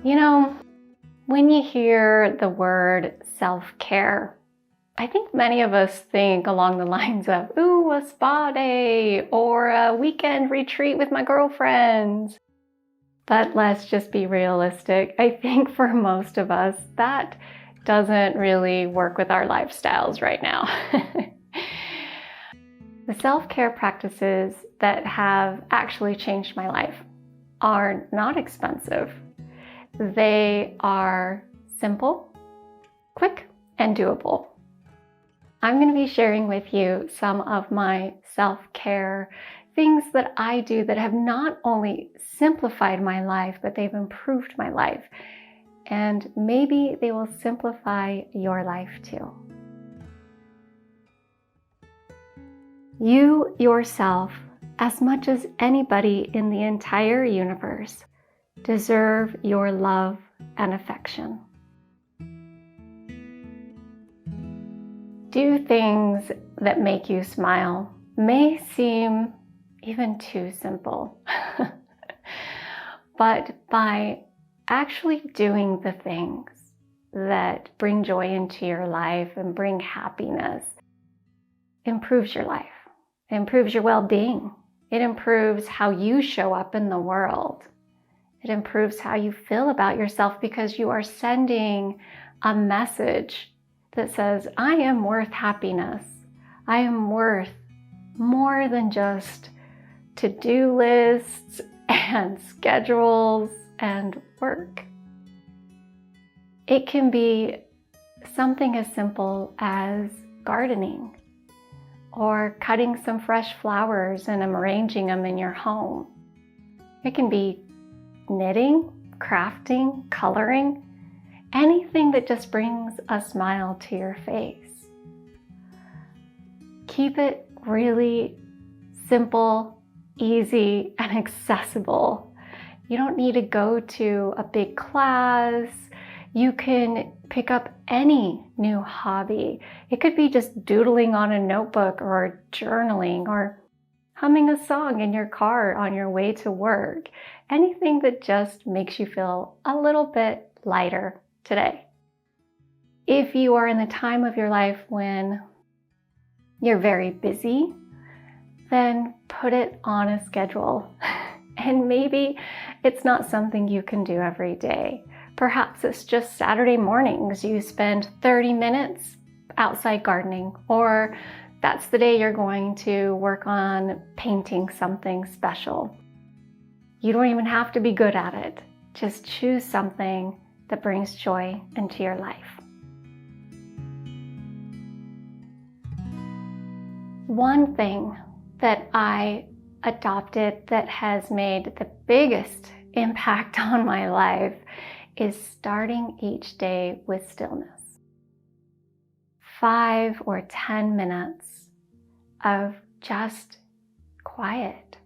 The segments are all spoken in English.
You know, when you hear the word self-care, I think many of us think along the lines of, ooh, a spa day or a weekend retreat with my girlfriends. But let's just be realistic. I think for most of us, that doesn't really work with our lifestyles right now. The self-care practices that have actually changed my life are not expensive. They are simple, quick, and doable. I'm going to be sharing with you some of my self-care things that I do that have not only simplified my life, but they've improved my life. And maybe they will simplify your life too. You yourself, as much as anybody in the entire universe, deserve your love and affection. Do things that make you smile may seem even too simple, but by actually doing the things that bring joy into your life and bring happiness, improves your life, it improves your well-being, it improves how you show up in the world. It improves how you feel about yourself because you are sending a message that says, I am worth happiness. I am worth more than just to-do lists and schedules and work. It can be something as simple as gardening or cutting some fresh flowers and arranging them in your home. It can be knitting, crafting, coloring, anything that just brings a smile to your face. Keep it really simple, easy, and accessible. You don't need to go to a big class. You can pick up any new hobby. It could be just doodling on a notebook or journaling or humming a song in your car on your way to work. Anything that just makes you feel a little bit lighter today. If you are in the time of your life when you're very busy, then put it on a schedule. And maybe it's not something you can do every day. Perhaps it's just Saturday mornings you spend 30 minutes outside gardening, or that's the day you're going to work on painting something special. You don't even have to be good at it. Just choose something that brings joy into your life. One thing that I adopted that has made the biggest impact on my life is starting each day with stillness. 5 or 10 minutes of just quiet.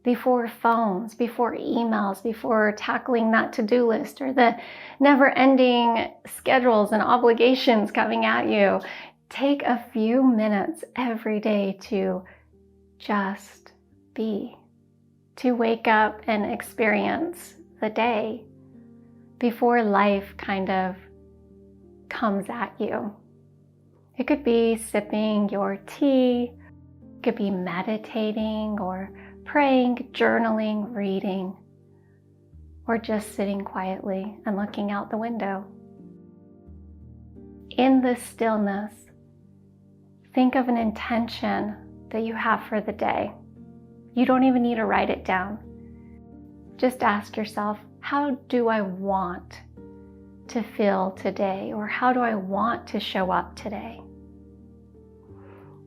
Before phones, before emails, before tackling that to-do list or the never-ending schedules and obligations coming at you. Take a few minutes every day to just be, to wake up and experience the day before life kind of comes at you. It could be sipping your tea, it could be meditating or praying, journaling, reading, or just sitting quietly and looking out the window. In this stillness, think of an intention that you have for the day. You don't even need to write it down. Just ask yourself, how do I want to feel today? Or how do I want to show up today?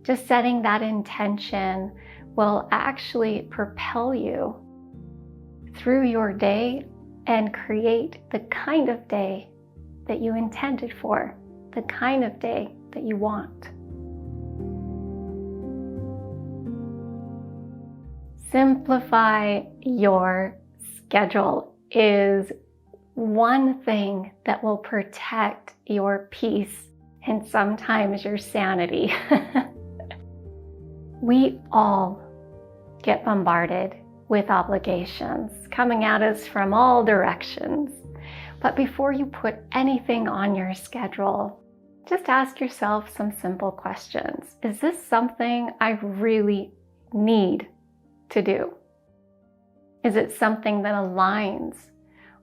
Just setting that intention will actually propel you through your day and create the kind of day that you intended for, the kind of day that you want. Simplify your schedule is one thing that will protect your peace and sometimes your sanity. We all get bombarded with obligations coming at us from all directions. But before you put anything on your schedule, just ask yourself some simple questions. Is this something I really need to do? Is it something that aligns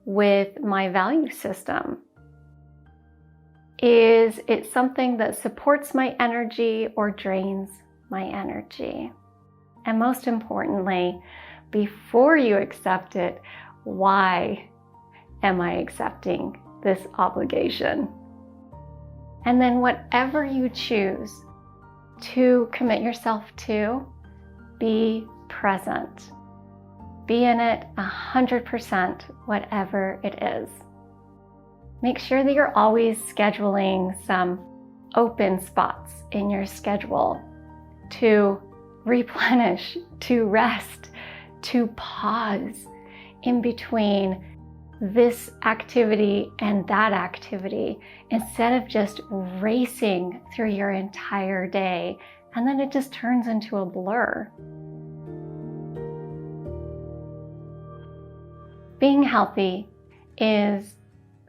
with my value system? Is it something that supports my energy or drains my energy? And most importantly, before you accept it, why am I accepting this obligation? And then whatever you choose to commit yourself to, be present. Be in it 100%, whatever it is. Make sure that you're always scheduling some open spots in your schedule to replenish, to rest, to pause in between this activity and that activity, instead of just racing through your entire day, and then it just turns into a blur. Being healthy is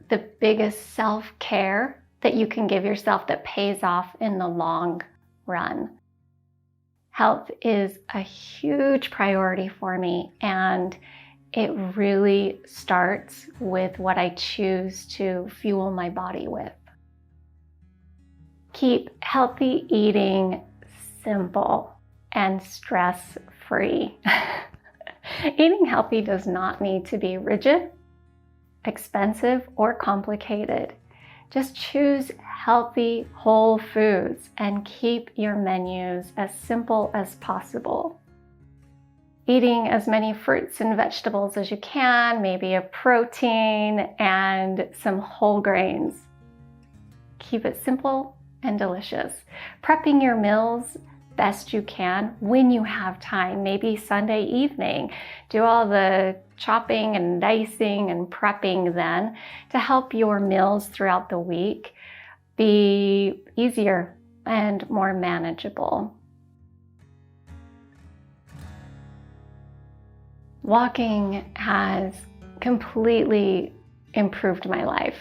the biggest self-care that you can give yourself that pays off in the long run. Health is a huge priority for me, and it really starts with what I choose to fuel my body with. Keep healthy eating simple and stress-free. Eating healthy does not need to be rigid, expensive, or complicated. Just choose healthy, whole foods and keep your menus as simple as possible. Eating as many fruits and vegetables as you can, maybe a protein and some whole grains. Keep it simple and delicious. Prepping your meals best you can when you have time, maybe Sunday evening. Do all the chopping and dicing and prepping then to help your meals throughout the week be easier and more manageable. Walking has completely improved my life,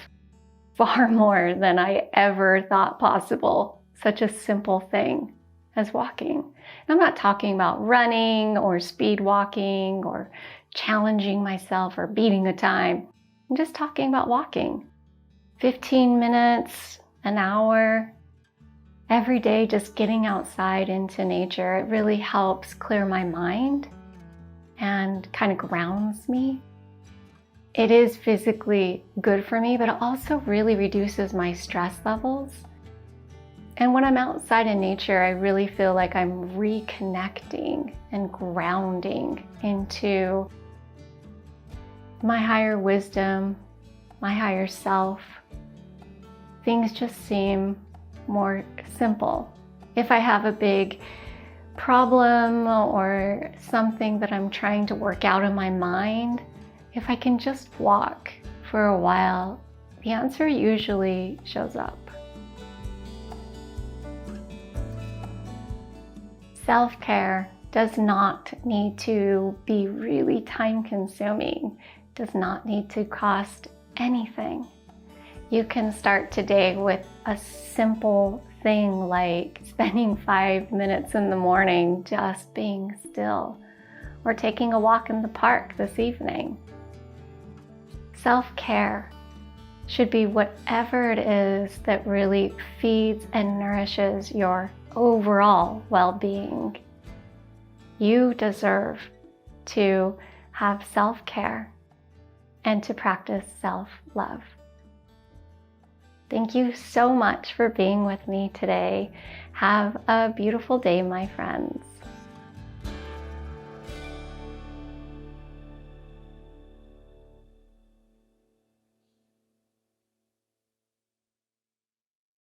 far more than I ever thought possible. Such a simple thing as walking. And I'm not talking about running or speed walking or challenging myself or beating a time. I'm just talking about walking. 15 minutes, an hour, every day, just getting outside into nature. It really helps clear my mind and kind of grounds me. It is physically good for me, but it also really reduces my stress levels. And when I'm outside in nature, I really feel like I'm reconnecting and grounding into my higher wisdom, my higher self. Things just seem more simple. If I have a big problem or something that I'm trying to work out in my mind, if I can just walk for a while, the answer usually shows up. Self-care does not need to be really time-consuming, does not need to cost anything. You can start today with a simple thing like spending 5 minutes in the morning just being still, or taking a walk in the park this evening. Self-care should be whatever it is that really feeds and nourishes your overall well-being. You deserve to have self-care and to practice self-love. Thank you so much for being with me today. Have a beautiful day, my friends.